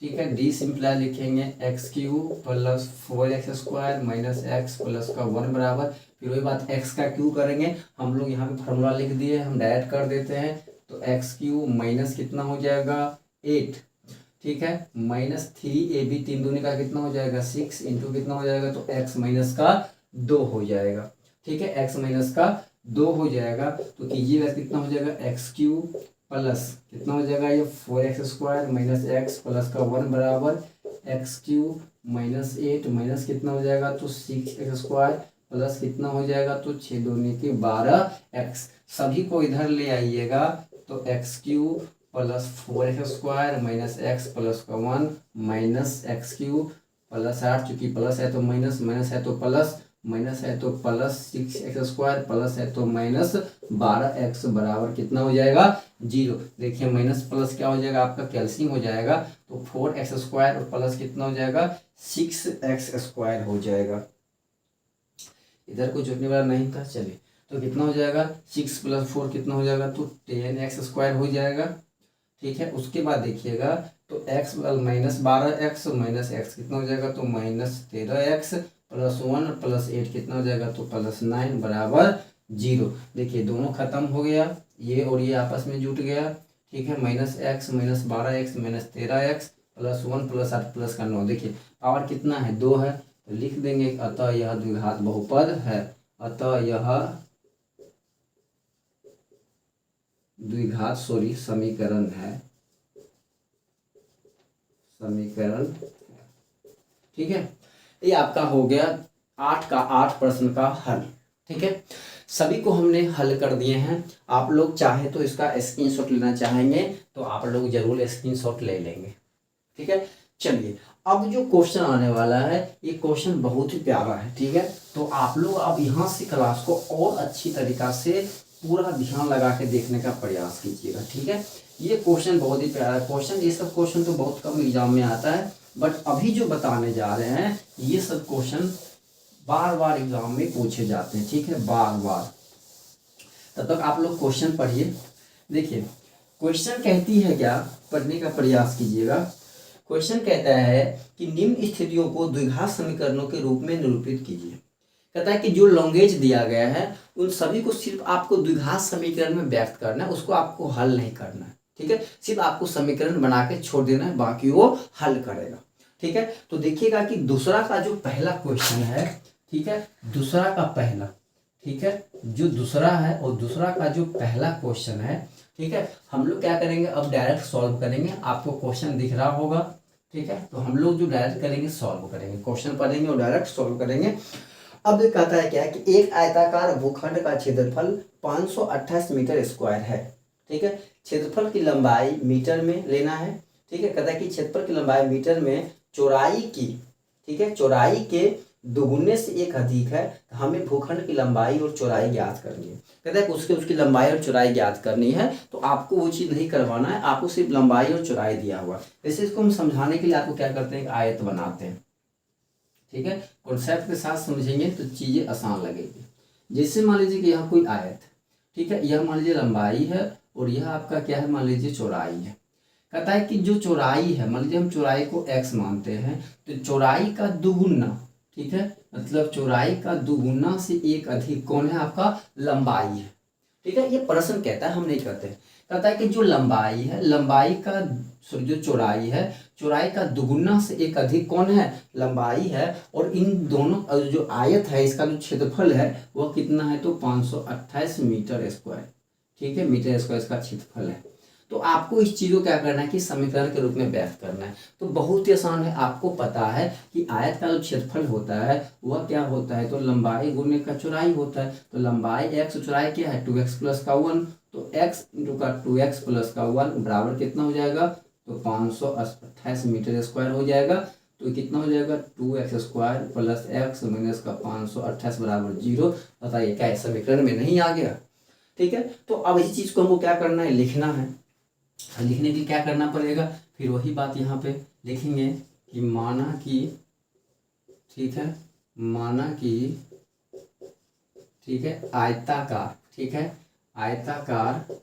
ठीक है। डी सिंप्लाई लिखेंगे, x cube plus 4x² minus x plus का 1 बराबर, फिर वही बात x का क्यूब करेंगे, हम लोग यहाँ पे फॉर्मूला लिख दिए, हम डायरेक्ट कर देते हैं। तो एक्स क्यूब माइनस कितना हो जाएगा 8, ठीक है, माइनस 3ab 3 दूनी का कितना हो जाएगा 6 इंटू कितना हो जाएगा, तो x माइनस का 2 हो जाएगा, ठीक है, x माइनस का 2 हो जाएगा। तो कीजिएगा कितना हो जाएगा, एक्स क्यूब प्लस कितना हो जाएगा, ये 4x² माइनस एक्स प्लस का 1 बराबर एक्स क्यूब माइनस 8 माइनस कितना हो जाएगा, तो 6x² प्लस कितना हो जाएगा, तो 6 दूनी के 12x, सभी को इधर ले आइएगा। तो x cube plus 4x² minus x plus का 1 माइनस एक्स क्यूब प्लस 8, चूंकि प्लस है तो माइनस, माइनस है तो प्लस, माइनस है तो प्लस 6x² प्लस है तो माइनस 12x बराबर कितना हो जाएगा 0। देखिए माइनस प्लस क्या हो जाएगा, आपका कैल्सियम हो जाएगा, तो 4x² और प्लस कितना हो जाएगा 6x² हो जाएगा। इधर कोई जुड़ने वाला नहीं था। चलिए तो कितना हो जाएगा 6 प्लस 4 कितना हो जाएगा, तो 10x² हो जाएगा, ठीक है। उसके बाद देखिएगा तो x minus 12x minus x कितना हो जाएगा, तो माइनस 13x प्लस 1 प्लस 8 कितना हो जाएगा, तो प्लस 9 बराबर 0। देखिए दोनों खत्म हो गया, ये और ये आपस में जुट गया, ठीक है। Minus x minus 12x minus 13x plus 1 plus 8 plus का 9, देखिए पावर कितना है 2 है, तो लिख देंगे अतः यह द्विघात बहुपद है, अतः यह द्विघात समीकरण है, समीकरण, ठीक है। ये आपका हो गया 8 प्रश्न का हल, ठीक है। सभी को हमने हल कर दिए हैं। आप लोग चाहे तो इसका स्क्रीनशॉट लेना चाहेंगे तो आप लोग जरूर स्क्रीनशॉट ले लेंगे, ठीक है। चलिए अब जो क्वेश्चन आने वाला है ये क्वेश्चन बहुत ही प्यारा है, ठीक है। तो आप लोग अब यहाँ से क्लास को और अच्छी तरीका से पूरा ध्यान लगा के देखने का प्रयास कीजिएगा, ठीक है। ये क्वेश्चन बहुत ही प्यारा क्वेश्चन, ये सब क्वेश्चन तो बहुत कम एग्जाम में आता है, बट अभी जो बताने जा रहे हैं ये सब क्वेश्चन बार बार एग्जाम में पूछे जाते हैं, ठीक है, बार बार। तब तक आप लोग क्वेश्चन पढ़िए। देखिए क्वेश्चन कहती है क्या, पढ़ने का प्रयास कीजिएगा। क्वेश्चन कहता है कि निम्न स्थितियों को द्विघात समीकरणों के रूप में निरूपित कीजिए। कहता है कि जो लॉन्गेज दिया गया है उन सभी को सिर्फ आपको द्विघात समीकरण में व्यक्त करना है, उसको आपको हल नहीं करना है, ठीक है। सिर्फ आपको समीकरण बना के छोड़ देना है, बाकी वो हल करेगा, ठीक है। तो देखिएगा कि दूसरा का जो पहला क्वेश्चन है, ठीक है, दूसरा का पहला, ठीक है, जो दूसरा है और दूसरा का जो पहला क्वेश्चन है, ठीक है, हम लोग क्या करेंगे अब डायरेक्ट सॉल्व करेंगे। आपको क्वेश्चन दिख रहा होगा, ठीक है, तो हम लोग जो डायरेक्ट करेंगे सॉल्व करेंगे, क्वेश्चन पढ़ेंगे और डायरेक्ट सॉल्व करेंगे। अब कहता है क्या कि एक आयताकार भूखंड का क्षेत्रफल 528 मीटर स्क्वायर है, ठीक है। क्षेत्रफल की लंबाई मीटर में लेना है, ठीक है। कहता है कि क्षेत्रफल की लंबाई मीटर में चौड़ाई की, ठीक है, चौड़ाई के दोगुने से एक अधिक है, हमें भूखंड की लंबाई और चौड़ाई ज्ञात करनी है। कहता है कि उसकी लंबाई और चौड़ाई ज्ञात करनी है, तो आपको वो चीज़ नहीं करवाना है, आपको सिर्फ लंबाई और चौड़ाई दिया हुआ। जैसे इसको हम समझाने के लिए आपको क्या करते हैं, एक आयत बनाते हैं, ठीक है। कॉन्सेप्ट के साथ समझेंगे तो चीज़ें आसान लगेगी। जैसे मान लीजिए कि यहाँ कोई आयत, ठीक है, यह मान लीजिए लंबाई है और यह आपका क्या है, मान लीजिए चौड़ाई है। कहता है कि जो चौड़ाई है, मान लीजिए हम चौड़ाई को x मानते हैं, तो चौड़ाई का दुगुना, ठीक है, मतलब चौड़ाई का दुगुना से एक अधिक कौन है, आपका लंबाई है, ठीक है। ये प्रश्न कहता है, हम नहीं कहते। कहता है कि जो लंबाई है, लंबाई का जो चौड़ाई है, चौड़ाई का दुगुना से एक अधिक कौन है, लंबाई है। और इन दोनों जो आयत है इसका जो क्षेत्रफल है वह कितना है, तो 528 मीटर स्क्वायर, ठीक है, मीटर स्क्वायर इसका क्षेत्रफल है। तो आपको इस चीज़ को क्या करना है कि समीकरण के रूप में व्यक्त करना है। तो बहुत ही आसान है, आपको पता है कि आयत का जो क्षेत्रफल होता है वह क्या होता है, तो लंबाई गुने का चौड़ाई होता है। तो लंबाई x, चौड़ाई क्या है 2x प्लस का 1, तो x इंटू का 2x प्लस का 1 बराबर कितना हो जाएगा, तो 528 मीटर स्क्वायर हो जाएगा। तो कितना हो जाएगा 2x square plus x minus का 528 बराबर 0। बताइए क्या इस समीकरण में नहीं आ गया। ठीक है, तो अब इसी चीज़ को हमको क्या करना है, लिखना है। लिखने के लिए क्या करना पड़ेगा, फिर वही बात यहाँ पे लिखेंगे कि माना कि, ठीक है, माना कि, ठीक है, आयताकार, ठीक है, आयताकार,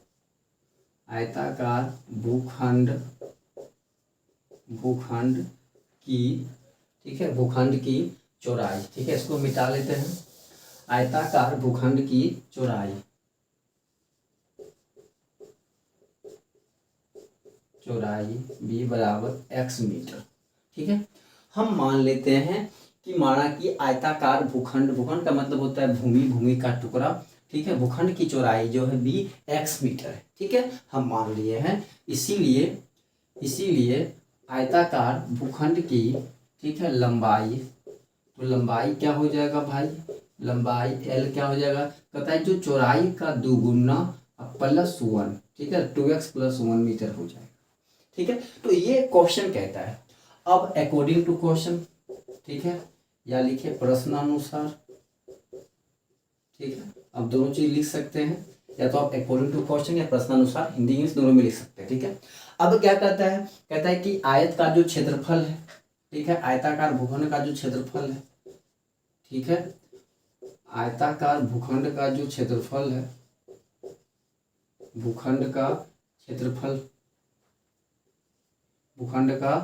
आयताकार भूखंड, भूखंड की, ठीक है, भूखंड की चौड़ाई, ठीक है, इसको मिटा लेते हैं। आयताकार भूखंड की चौड़ाई, चौड़ाई b बराबर x मीटर। ठीक है, हम मान लेते हैं कि माना कि आयताकार भूखंड, भूखंड का मतलब होता है भूमि, भूमि का टुकड़ा, ठीक है, भूखंड की चौड़ाई जो है b x मीटर है। ठीक है, हम मान लिए हैं, इसीलिए इसीलिए आयताकार भूखंड की, ठीक है, लंबाई, तो लंबाई क्या हो जाएगा भाई, लंबाई L क्या हो जाएगा, कहता है जो चौड़ाई का दोगुना प्लस 1, ठीक है, 2x प्लस 1 मीटर हो जाएगा। ठीक है, तो ये क्वेश्चन कहता है। अब अकॉर्डिंग टू क्वेश्चन, ठीक है, या लिखे प्रश्नानुसार, ठीक है, अब दोनों चीज लिख सकते हैं, या तो आप अकॉर्डिंग टू क्वेश्चन या प्रश्नानुसार, हिंदी इंग्लिश दोनों में लिख सकते हैं। ठीक है, अब क्या कहता है, कहता है कि आयत का जो क्षेत्रफल है, ठीक है, आयताकार भूखंड का जो क्षेत्रफल है, ठीक है, आयताकार भूखंड का जो क्षेत्रफल है, भूखंड का क्षेत्रफल, भूखंड का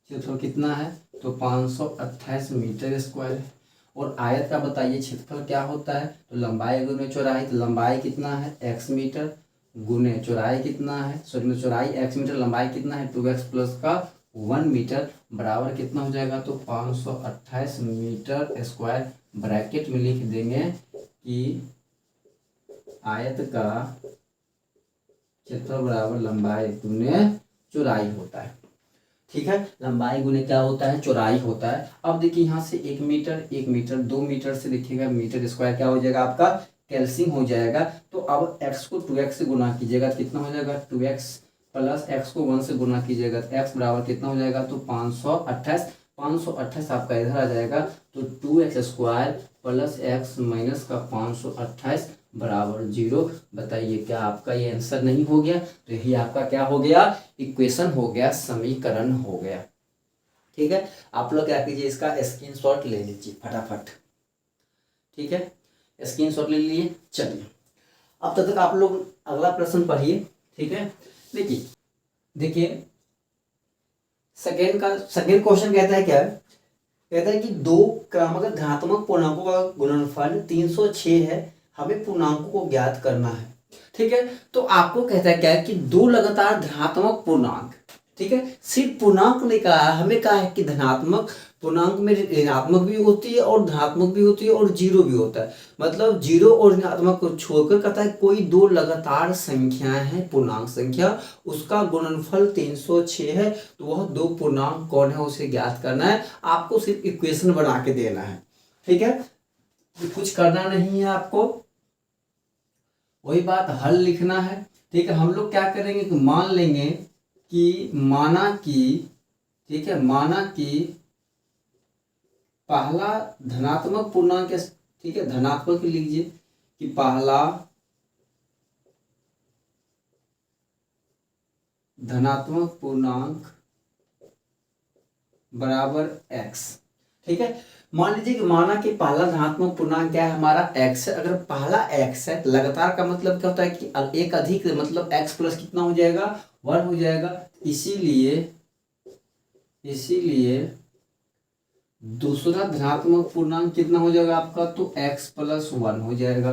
क्षेत्रफल कितना है, तो 528 मीटर स्क्वायर है। और आयत का बताइए क्षेत्रफल क्या होता है, तो लंबाई गुने चौड़ाई, तो लंबाई कितना है x मीटर, गुने चौड़ाई कितना है, सॉरी चौड़ाई x मीटर, लंबाई कितना है 2x प्लस का 1 मीटर, बराबर कितना हो जाएगा, तो 528 मीटर स्क्वायर। ब्रैकेट में लिख देंगे कि आयत का क्षेत्रफल बराबर लंबाई गुने चौड़ाई होता है। ठीक है, लंबाई गुने क्या होता है, चौड़ाई होता है। अब देखिए यहाँ से 1 मीटर, 1 मीटर, 2 मीटर से देखिएगा मीटर स्क्वायर क्या हो जाएगा आपका, कैल्सियम हो जाएगा। तो अब x को 2x से गुना कीजिएगा तो कितना हो जाएगा, 2x प्लस x को 1 से गुना कीजिएगा तो x बराबर कितना हो जाएगा, तो 528, 528 आपका इधर आ जाएगा, तो 2x square plus x minus का 528 बराबर 0। बताइए क्या आपका ये आंसर नहीं हो गया, तो यही आपका क्या हो गया, इक्वेशन हो गया, समीकरण हो गया। ठीक है, आप लोग क्या कीजिए, इसका स्क्रीनशॉट ले लीजिए फटाफट। ठीक है, स्क्रीनशॉट ले लिए। चलिए अब तक आप लोग अगला प्रश्न पढ़िए। ठीक है, देखिए देखिए सेकेंड क्वेश्चन कहता है क्या, कहता है कि दो क्रमागत धनात्मक पूर्णांकों का गुणनफल 306 है, हमें पूर्णांकों को ज्ञात करना है। ठीक है, तो आपको कहता है क्या है कि दो लगातार धनात्मक पूर्णांक, ठीक है, सिर्फ पूर्णांक नहीं कहा है, हमें कहा है कि धनात्मक पूर्णांक में ऋणात्मक भी होती है और धनात्मक भी होती है और जीरो भी होता है। मतलब जीरो और ऋणात्मक को छोड़कर कहता है कोई दो लगातार संख्याएं हैं, पूर्णांक संख्या, उसका गुणनफल 306 है। तो वह दो पूर्णांक कौन है उसे ज्ञात करना है, आपको सिर्फ इक्वेशन बना के देना है। ठीक है, कुछ करना नहीं है आपको, वही बात हल लिखना है। ठीक है, हम लोग क्या करेंगे कि मान लेंगे कि माना कि, ठीक है, माना कि पहला धनात्मक पूर्णांक, ठीक है, धनात्मक लीजिए कि पहला धनात्मक पूर्णांक बराबर x। ठीक है, मान लीजिए कि माना कि पहला धनात्मक पूर्णांक क्या है हमारा x है। अगर पहला x है, लगातार का मतलब क्या होता है कि एक अधिक मतलब x प्लस कितना हो जाएगा, 1 हो जाएगा। इसीलिए दूसरा धनात्मक पूर्णांक कितना हो जाएगा आपका, तो x प्लस 1 हो जाएगा।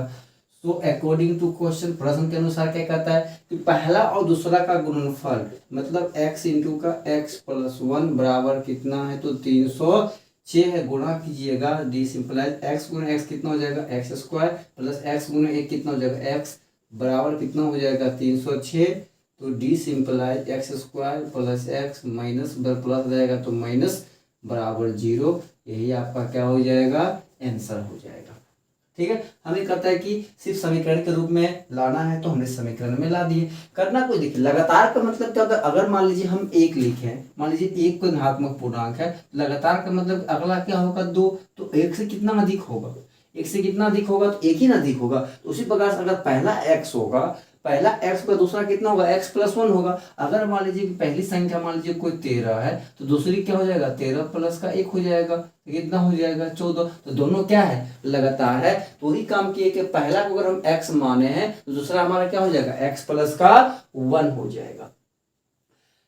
तो अकॉर्डिंग टू क्वेश्चन, प्रश्न के अनुसार क्या कहता है कि पहला और दूसरा का गुणनफल मतलब x इंटू का x प्लस 1 बराबर कितना है, तो 306 है। गुणा कीजिएगा, डी सिंपलाइज x गुणे x कितना हो जाएगा, x स्क्वायर प्लस x गुणे 1 कितना हो जाएगा, x बराबर कितना हो जाएगा 306। तो D सिंपलाइज x square plus x minus plus हो जाएगा तो माइनस बराबर 0। यही आपका क्या हो जाएगा, आंसर हो जाएगा। ठीक है, हमें कहता है कि सिर्फ समीकरण के रूप में लाना है, तो हमने समीकरण में ला दिए। करना कोई देखिए, लगातार का मतलब क्या होता है, अगर मान लीजिए हम एक लिखे, मान लीजिए एक कोई धनात्मक पूर्णांक है, लगातार का मतलब अगला क्या होगा, 2, तो एक से कितना अधिक होगा, एक से कितना अधिक होगा, तो एक ही ना अधिक होगा। तो उसी प्रकार से अगर पहला x होगा, पहला x का दूसरा कितना होगा, x प्लस 1 होगा। अगर मान लीजिए कि पहली संख्या मान लीजिए कोई 13 है, तो दूसरी क्या हो जाएगा, 13 प्लस का 1 हो जाएगा, तो कितना हो जाएगा, 14। तो दोनों क्या है, लगातार है। तो वही काम किए कि पहला को अगर हम x माने हैं, तो दूसरा हमारा क्या हो जाएगा, x प्लस का 1 हो जाएगा।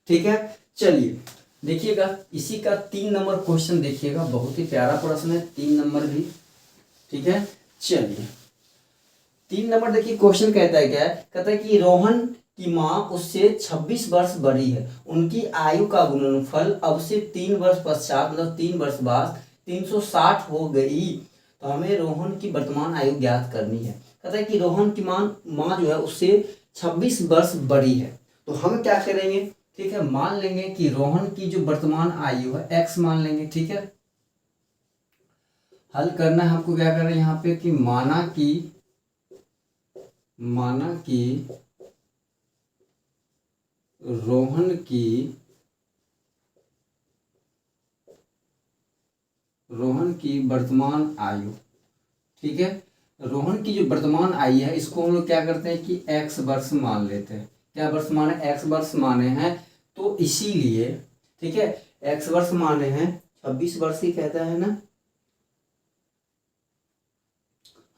ठीक है, चलिए देखिएगा इसी का 3 नंबर क्वेश्चन देखिएगा, बहुत ही प्यारा प्रश्न है, 3 नंबर भी। ठीक है, चलिए 3 नंबर देखिए, क्वेश्चन कहता है क्या है, कहता है कि रोहन की माँ उससे 26 वर्ष बड़ी है, उनकी आयु का गुणनफल अब से 3 वर्ष पश्चात, मतलब 3 वर्ष बाद 360 हो गई। तो हमें रोहन की वर्तमान आयु ज्ञात करनी है। कहता है कि रोहन की माँ जो है उससे 26 वर्ष बड़ी है। तो हम क्या करेंगे, ठीक है, मान लेंगे कि रोहन की जो वर्तमान आयु है x मान लेंगे। ठीक है, हल करना है हमको, क्या कर रहे हैं यहाँ पे कि माना कि रोहन की वर्तमान आयु, ठीक है, रोहन की जो वर्तमान आयु है, इसको हम लोग क्या करते हैं कि x वर्ष मान लेते हैं। क्या वर्ष माने, x वर्ष माने हैं, तो इसीलिए ठीक है, x वर्ष माने हैं, 26 वर्ष ही कहता है ना,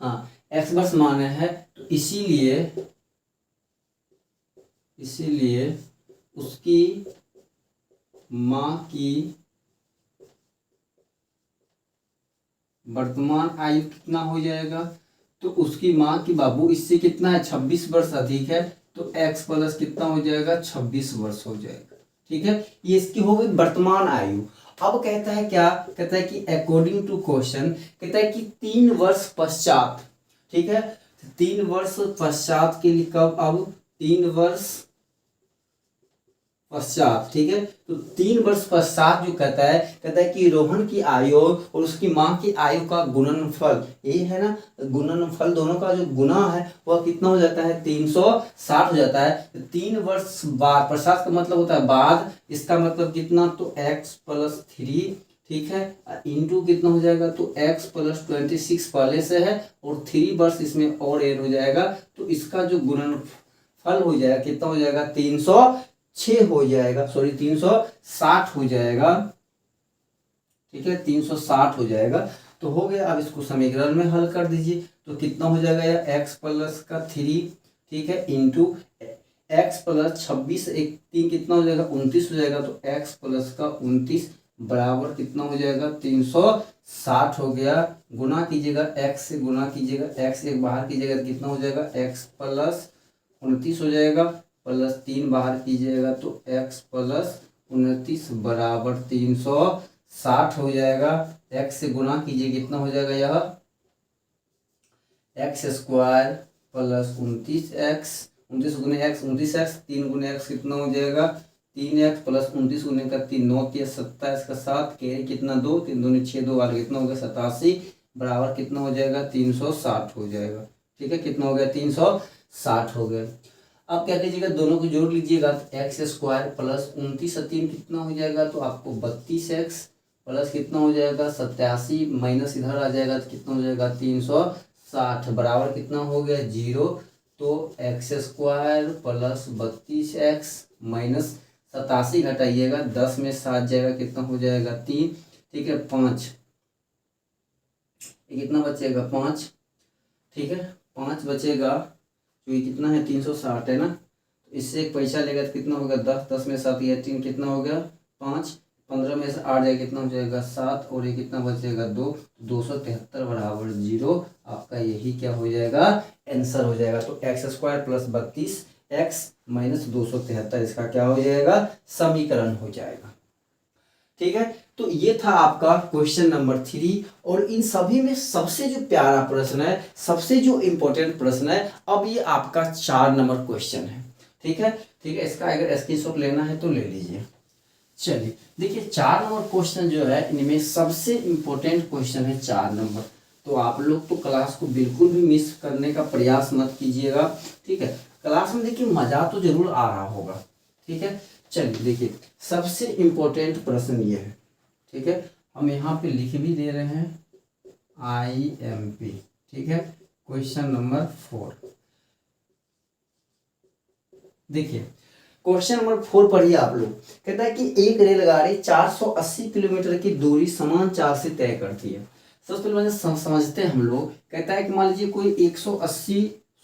हाँ x वर्ष माने हैं, तो इसीलिए उसकी माँ की वर्तमान आयु कितना हो जाएगा, तो उसकी माँ की बाबू इससे कितना है, 26 वर्ष अधिक है, तो x प्लस कितना हो जाएगा, 26 वर्ष हो जाएगा। ठीक है, ये इसकी हो गई वर्तमान आयु। अब कहता है क्या, कहता है कि अकॉर्डिंग टू क्वेश्चन, कहता है कि 3 वर्ष पश्चात, ठीक है, 3 वर्ष पश्चात के लिए कब, अब 3 वर्ष पश्चात, ठीक है, तो 3 वर्ष पश्चात जो कहता है कि रोहन की आयु और उसकी माँ की आयु का गुणनफल, यही है ना, गुणनफल दोनों का जो गुना है वह कितना हो जाता है, 360 हो जाता है। 3 वर्ष बाद, पश्चात का मतलब होता है बाद, इसका मतलब कितना, तो x प्लस 3, ठीक है, इंटू कितना हो जाएगा, तो x प्लस 26 पहले से है और 3 वर्ष इसमें और ऐड हो जाएगा, तो इसका जो गुणनफल हो जाएगा कितना हो जाएगा, 306 हो जाएगा, सॉरी 360 हो जाएगा। ठीक है, 360 हो जाएगा। तो हो गया, अब इसको समीकरण में हल कर दीजिए, तो कितना हो जाएगा, या x प्लस का 3, ठीक है, इंटू x प्लस 26, 1 3 कितना हो जाएगा, 29 हो जाएगा, तो x प्लस का 29 बराबर कितना हो जाएगा, 360 हो गया। गुना कीजिएगा, x से गुना कीजिएगा, x एक बाहर कीजिएगा तो कितना हो जाएगा, x प्लस 29 हो जाएगा, प्लस 3 बाहर कीजिएगा तो x प्लस 29 बराबर 360 हो जाएगा। x से गुना कीजिए, कितना हो जाएगा, यह x स्क्वायर प्लस 29x, 29 गुने x 29x, 3 गुने x कितना हो जाएगा, 3x प्लस 29 गुने का 3 9 3 27 का 7 के कितना 2 3 दूनी 6 2 वाले कितना हो गया 87 बराबर कितना हो जाएगा 360 हो जाएगा। ठीक है, कितना हो गया 360 हो गया। अब क्या कीजिएगा, दोनों को जोड़ लीजिएगा, तो एक्स स्क्वायर प्लस 29 3 कितना हो जाएगा, तो आपको 32x प्लस कितना हो जाएगा 87 माइनस इधर आ जाएगा तो कितना हो जाएगा 360 बराबर कितना हो गया 0। तो x square plus 32x minus 87 घटाइएगा, 10 में 7 जाएगा, कितना हो जाएगा 3। ठीक है, 5 ये कितना बचेगा 5। ठीक है, 5 बचेगा, तो ये कितना है 360 है ना, तो इससे एक पैसा लेगा तो कितना होगा 10, 10 में 7 ये 3 कितना हो गया 5, 15 में से 8 जाएगा कितना हो जाएगा 7 और ये कितना बचेगा 2, 273 बराबर 0। आपका यही क्या हो जाएगा आंसर हो जाएगा। तो x square plus 32x minus 273 इसका क्या हो जाएगा समीकरण हो जाएगा। ठीक है, तो ये था आपका क्वेश्चन नंबर 3 और इन सभी में सबसे जो प्यारा प्रश्न है, सबसे जो इम्पोर्टेंट प्रश्न है, अब ये आपका 4 नंबर क्वेश्चन है। ठीक है, ठीक है, इसका अगर स्क्रीनशॉट लेना है तो ले लीजिए। चलिए देखिए 4 नंबर क्वेश्चन जो है इनमें सबसे इम्पोर्टेंट क्वेश्चन है 4 नंबर। तो आप लोग तो क्लास को बिल्कुल भी मिस करने का प्रयास मत कीजिएगा। ठीक है, क्लास में देखिए मजा तो जरूर आ रहा होगा। ठीक है, चलिए देखिए सबसे इम्पोर्टेंट प्रश्न ये है। ठीक है, हम यहाँ पे लिख भी दे रहे हैं IMP। ठीक है, क्वेश्चन नंबर 4। देखिए क्वेश्चन नंबर 4 पढ़िए आप लोग। कहता है कि एक रेलगाड़ी 480 किलोमीटर की दूरी समान चाल से तय करती है। सबसे पहले समझते हैं हम लोग। कहता है कि मान लीजिए कोई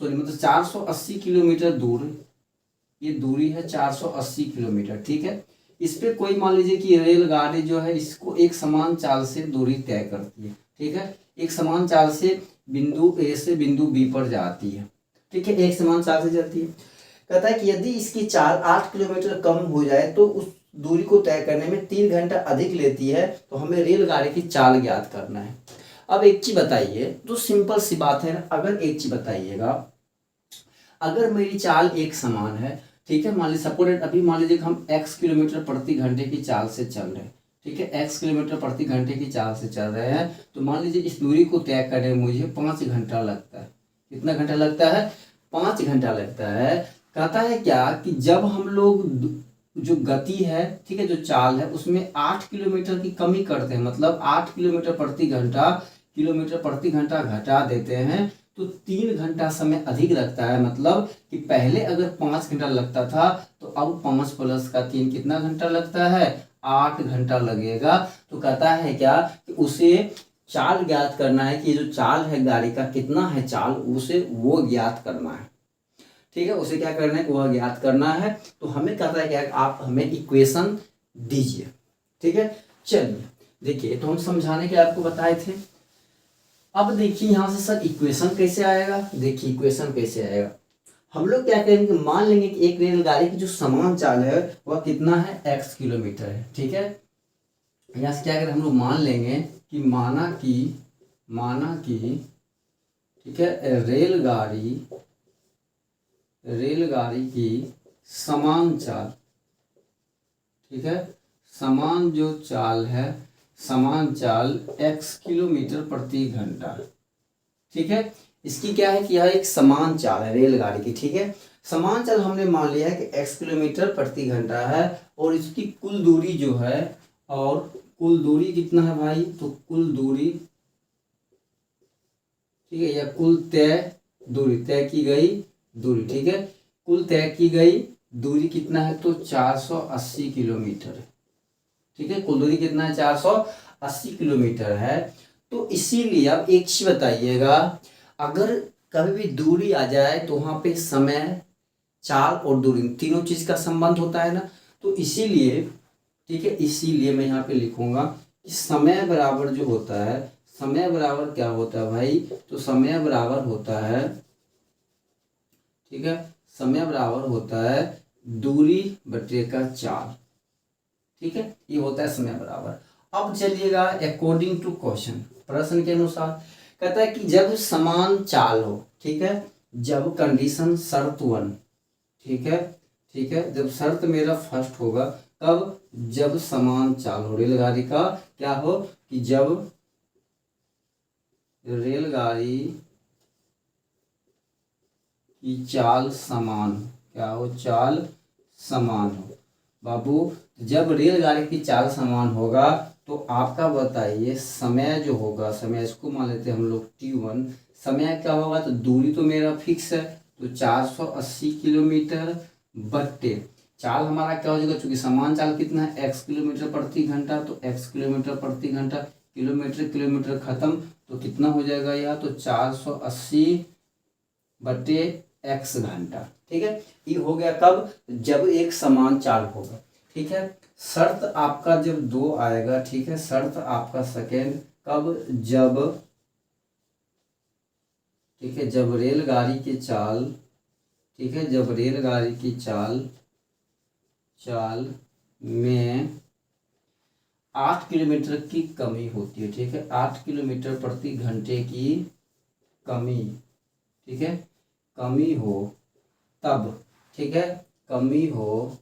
480 किलोमीटर दूर, ये दूरी है 480 किलोमीटर। ठीक है, इस पे कोई मान लीजिए कि रेलगाड़ी जो है इसको एक समान चाल से दूरी तय करती है। ठीक है, एक समान चाल से बिंदु A से बिंदु B पर जाती है। ठीक है, एक समान चाल से जाती है। कहता है कि यदि इसकी चाल 8 किलोमीटर कम हो जाए तो उस दूरी को तय करने में 3 घंटा अधिक लेती है, तो हमें रेलगाड़ी की चाल ज्ञात करना है। अब एक चीज बताइए, तो सिंपल सी बात है ना। अगर एक चीज बताइएगा, अगर मेरी चाल एक समान है, ठीक है, मान लीजिए सपोर्टेड अभी मान लीजिए हम x किलोमीटर प्रति घंटे की चाल से चल रहे हैं। ठीक है, x किलोमीटर प्रति घंटे की चाल से चल रहे हैं, तो मान लीजिए इस दूरी को तय करने में मुझे 5 घंटा लगता है। कितना घंटा लगता है? 5 घंटा लगता है। कहता है क्या कि जब हम लोग जो गति है, ठीक है, जो चाल है उसमें 8 किलोमीटर की कमी करते हैं, मतलब 8 किलोमीटर प्रति घंटा घटा देते हैं, तो 3 घंटा समय अधिक लगता है। मतलब कि पहले अगर 5 घंटा लगता था तो अब 5 + 3 कितना घंटा लगता है? 8 घंटा लगेगा। तो कहता है क्या कि उसे चाल ज्ञात करना है कि जो चाल है गाड़ी का कितना है चाल, उसे वो ज्ञात करना है। ठीक है, उसे क्या करना है? वह ज्ञात करना है। तो हमें कहता है क्या, आप हमें इक्वेशन दीजिए। ठीक है, चलिए देखिए, तो हम समझाने के आपको बताए थे। अब देखिए यहां से सर इक्वेशन कैसे आएगा। देखिए इक्वेशन कैसे आएगा, हम लोग क्या करेंगे, मान लेंगे कि एक रेलगाड़ी की जो समान चाल है वह कितना है? x किलोमीटर है। ठीक है, यहां से क्या करें, हम लोग मान लेंगे कि माना कि ठीक है, रेलगाड़ी की समान चाल, ठीक है, समान जो चाल है, समान चाल x किलोमीटर प्रति घंटा। ठीक है, इसकी क्या है कि यह एक समान चाल है रेलगाड़ी की। ठीक है, समान चाल हमने मान लिया है कि x किलोमीटर प्रति घंटा है, और इसकी कुल दूरी जो है, और कुल दूरी कितना है भाई? तो कुल दूरी, ठीक है, या कुल तय दूरी, तय की गई दूरी। ठीक है, कुल तय की गई दूरी कितना है? तो 480 किलोमीटर है। ठीक है, कुल दूरी कितना है? 480 किलोमीटर है। तो इसीलिए अब एक चीज बताइएगा, अगर कभी भी दूरी आ जाए तो वहां पे समय, चाल और दूरी तीनों चीज का संबंध होता है ना। तो इसीलिए, ठीक है, इसीलिए मैं यहाँ पे लिखूंगा कि समय बराबर जो होता है, समय बराबर क्या होता है भाई? तो समय बराबर होता है, ठीक है, समय बराबर होता है दूरी बटे का चाल। ठीक है, ये होता है समय बराबर। अब चलिएगा अकॉर्डिंग टू क्वेश्चन, प्रश्न के अनुसार कहता है कि जब समान चाल हो, ठीक है, जब कंडीशन शर्त 1, ठीक है, ठीक है, जब शर्त मेरा फर्स्ट होगा, तब जब समान चाल हो रेलगाड़ी का, क्या हो कि जब रेलगाड़ी की चाल समान, क्या हो? चाल समान हो। बाबू जब रेलगाड़ी की चाल समान होगा तो आपका बताइए समय जो होगा, समय इसको मान लेते हैं हम लोग t1, समय क्या होगा? तो दूरी तो मेरा फिक्स है, तो 480 किलोमीटर बट्टे चाल हमारा क्या हो जाएगा, चूंकि समान चाल कितना है? x किलोमीटर प्रति घंटा, तो x किलोमीटर प्रति घंटा, किलोमीटर किलोमीटर खत्म, तो कितना हो जाएगा यह? तो 480 बट्टे x घंटा। ठीक है, ये हो गया कब? जब एक समान चाल होगा। ठीक है, शर्त आपका जब 2 आएगा, ठीक है, शर्त आपका सेकेंड कब? जब, ठीक है, जब रेलगाड़ी की चाल, ठीक है, जब रेलगाड़ी की चाल में 8 किलोमीटर की कमी होती है। ठीक है, 8 किलोमीटर प्रति घंटे की कमी, ठीक है, कमी हो तब, ठीक है, कमी हो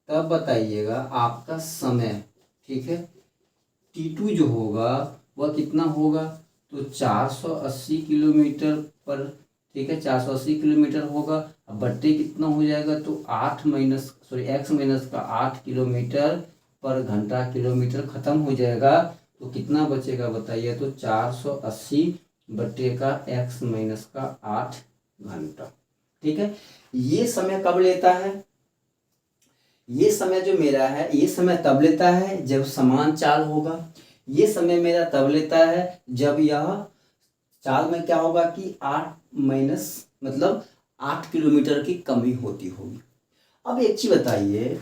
तब बताइएगा आपका समय, ठीक है। T2 जो होगा वह कितना होगा, तो 480 किलोमीटर पर, ठीक है, 480 किलोमीटर होगा। अब बट्टे कितना हो जाएगा, तो 8 किलोमीटर पर घंटा किलोमीटर खत्म हो जाएगा, तो कितना बचेगा बताइए, तो 480 बट्टे का x माइनस का 8 घंटा, ठीक है। ये समय कब लेता है, ये समय जो मेरा है, ये समय तब लेता है जब समान चाल होगा। ये समय मेरा तब लेता है जब यह चाल में क्या होगा कि 8 माइनस मतलब 8 किलोमीटर की कमी होती होगी। अब एक चीज बताइए,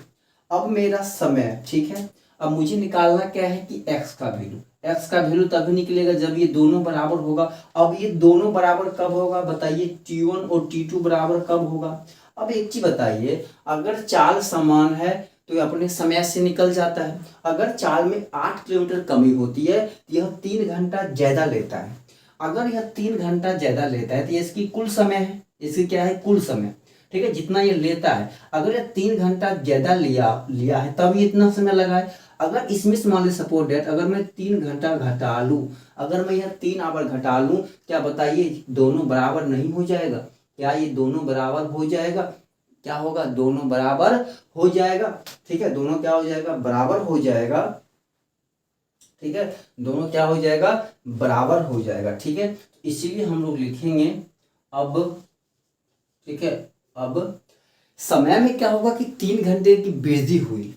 अब मेरा समय, ठीक है, अब मुझे निकालना क्या है कि x का वैल्यू। x का वैल्यू तभी निकलेगा जब ये दोनों बराबर होगा। अब ये दोनों बराबर कब होगा बताइए, T1 और T2 बराबर कब होगा। अब एक चीज बताइए, अगर चाल समान है तो ये अपने समय से निकल जाता है। अगर चाल में 8 किलोमीटर कमी होती है तो यह 3 घंटा ज्यादा लेता है। अगर यह 3 घंटा ज्यादा लेता है तो ये इसकी कुल समय है, इसकी क्या है, कुल समय, ठीक है, जितना ये लेता है। अगर ये 3 घंटा ज्यादा लिया है तब ये इतना समय लगा है। अगर इसमें से मान ली सपोज डेट, अगर मैं 3 घंटा घटा लूँ, अगर मैं यह 3 आवर घटा लूँ, क्या बताइए दोनों बराबर नहीं हो जाएगा, क्या ये दोनों बराबर हो जाएगा, क्या होगा, दोनों बराबर हो जाएगा, ठीक है, दोनों क्या हो जाएगा, बराबर हो जाएगा, ठीक है, दोनों क्या हो जाएगा, बराबर हो जाएगा, ठीक है। इसीलिए हम लोग लिखेंगे अब, ठीक है, अब समय में क्या होगा कि 3 घंटे की वृद्धि हुई।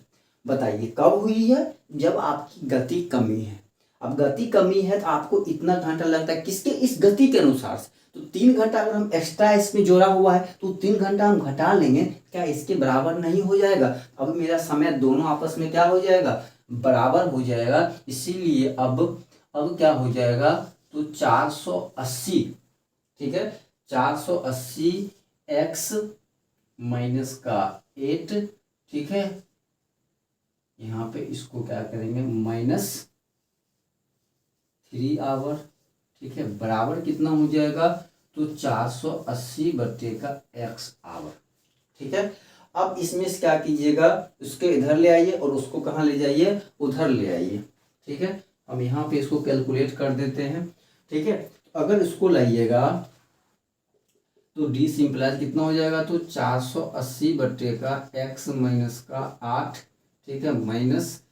बताइए कब हुई है, जब आपकी गति कमी है। अब गति कमी है तो आपको इतना घंटा लगता है, किसके, इस गति के अनुसार से। तो 3 घंटा अगर हम एक्स्ट्रा इसमें जोड़ा हुआ है तो 3 घंटा हम घटा लेंगे, क्या इसके बराबर नहीं हो जाएगा। अब मेरा समय दोनों आपस में क्या हो जाएगा, बराबर हो जाएगा। इसीलिए अब क्या हो जाएगा, तो 480, ठीक है, 480 x माइनस का 8, ठीक है, यहाँ पे इसको क्या करेंगे, -3 आवर, ठीक है, बराबर कितना हो जाएगा, तो 480 बट्टे का x आवर, ठीक है। अब इसमें से क्या कीजिएगा, उसके इधर ले आइए और उसको कहाँ ले जाइए, उधर ले आइए, ठीक है। हम यहाँ पे इसको कैलकुलेट कर देते हैं, ठीक है। अगर इसको लाइएगा तो डी सिंपलाइज कितना हो जाएगा, तो 480 बट्टे का x माइनस का 8, ठीक है, माइनस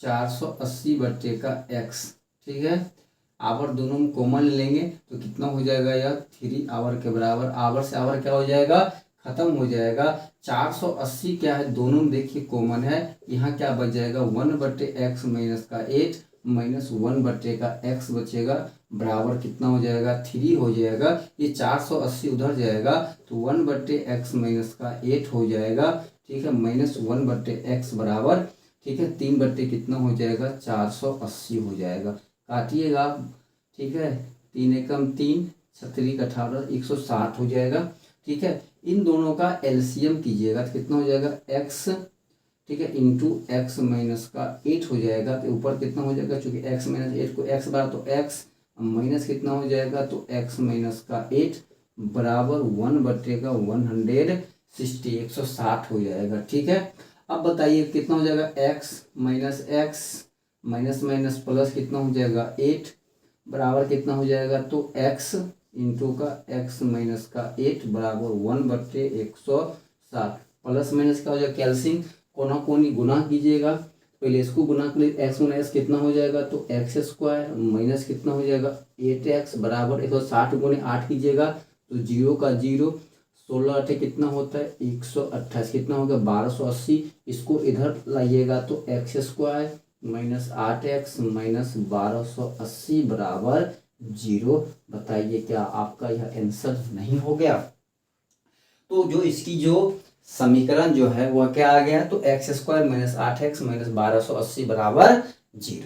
480 बट्टे का x, ठीक है। आवर दोनों में कॉमन लेंगे तो कितना हो जाएगा, यह 3 आवर के बराबर। आवर से आवर क्या हो जाएगा, खत्म हो जाएगा। 480 क्या है, दोनों में देखिए कॉमन है, यहाँ क्या बच जाएगा, 1 बट्टे x माइनस का 8 माइनस 1 बट्टे का x बचेगा, बराबर कितना हो जाएगा, 3 हो जाएगा। ये 480 उधर जाएगा तो 1 बट्टे एक्स माइनस का 8 हो जाएगा, ठीक है, माइनस 1 बट्टे एक्स बराबर, ठीक है, 3 बट्टे कितना हो जाएगा, 480 हो जाएगा। काटिएगा, ठीक है, 3 एकम 3, 36 18, 160 हो जाएगा, ठीक है। इन दोनों का एलसीएम कीजिएगा तो कितना हो जाएगा, x, ठीक है, इंटू एक्स माइनस का 8 हो जाएगा, तो ऊपर कितना हो जाएगा, चूंकि x माइनस 8 को x बार तो x माइनस कितना हो जाएगा, तो x माइनस का 8 बराबर 1 बट्टे का 160, 160 हो जाएगा, ठीक है। अब बताइए कितना हो जाएगा, x माइनस माइनस प्लस कितना हो जाएगा 8 बराबर कितना हो जाएगा, तो x इंटू का x माइनस का 8 बराबर 1 बट्टे 160, प्लस माइनस क्या हो जाएगा, कैल्सियम कोना कोनी गुना कीजिएगा, पहले इसको गुना कर लीजिए, एक्स माइनस कितना हो जाएगा, तो एक्स स्क्वायर माइनस कितना हो जाएगा 8x बराबर 160 गुने 8 कीजिएगा तो 0 का 0, 16 8 कितना होता है 128, कितना होगा 1280। इसको इधर लाइएगा तो x square minus 8x minus 1280 बराबर 0। बताइए क्या आपका यह आंसर नहीं हो गया। तो जो इसकी जो समीकरण जो है वह क्या आ गया, तो x square minus 8x minus 1280 बराबर 0,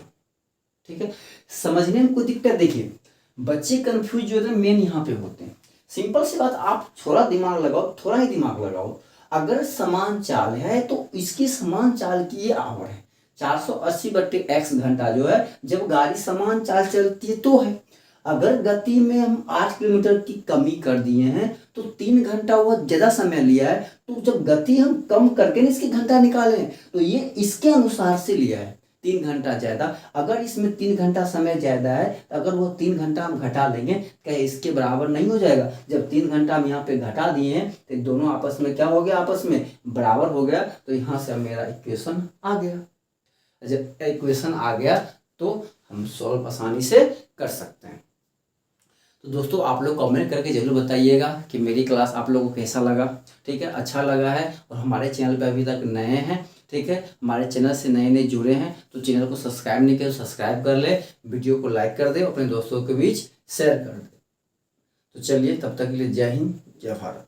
ठीक है। समझने में कोई दिक्कत, देखिए बच्चे कंफ्यूज जो है मेन यहाँ पे होते हैं। सिंपल सी बात, आप थोड़ा दिमाग लगाओ, थोड़ा ही दिमाग लगाओ। अगर समान चाल है तो इसकी समान चाल की ये आवर है, 480 बट्टे x घंटा जो है जब गाड़ी समान चाल चलती है तो है। अगर गति में हम 8 किलोमीटर की कमी कर दिए हैं तो 3 घंटा वो ज़्यादा समय लिया है, तो जब गति हम कम करके ना इसके घंटा निकालें तो ये इसके अनुसार से लिया है 3 घंटा ज़्यादा। अगर इसमें 3 घंटा समय ज़्यादा है तो अगर वो 3 घंटा हम घटा लेंगे क्या इसके बराबर नहीं हो जाएगा? जब 3 घंटा हम यहाँ पे घटा दिए हैं तो दोनों आपस में क्या हो गया, आपस में बराबर हो गया। तो यहाँ से मेरा इक्वेशन आ गया। जब इक्वेशन आ गया तो हम सॉल्व आसानी से कर सकते हैं। तो दोस्तों आप लोग कमेंट करके जरूर बताइएगा कि मेरी क्लास आप लोगों को कैसा लगा। ठीक है, अच्छा लगा है और हमारे चैनल पे अभी तक नए हैं, ठीक है, हमारे चैनल से नए नए जुड़े हैं तो चैनल को सब्सक्राइब नहीं किया तो सब्सक्राइब कर ले, वीडियो को लाइक कर दे, अपने दोस्तों के बीच शेयर कर दे। तो चलिए तब तक के लिए जय हिंद जय भारत।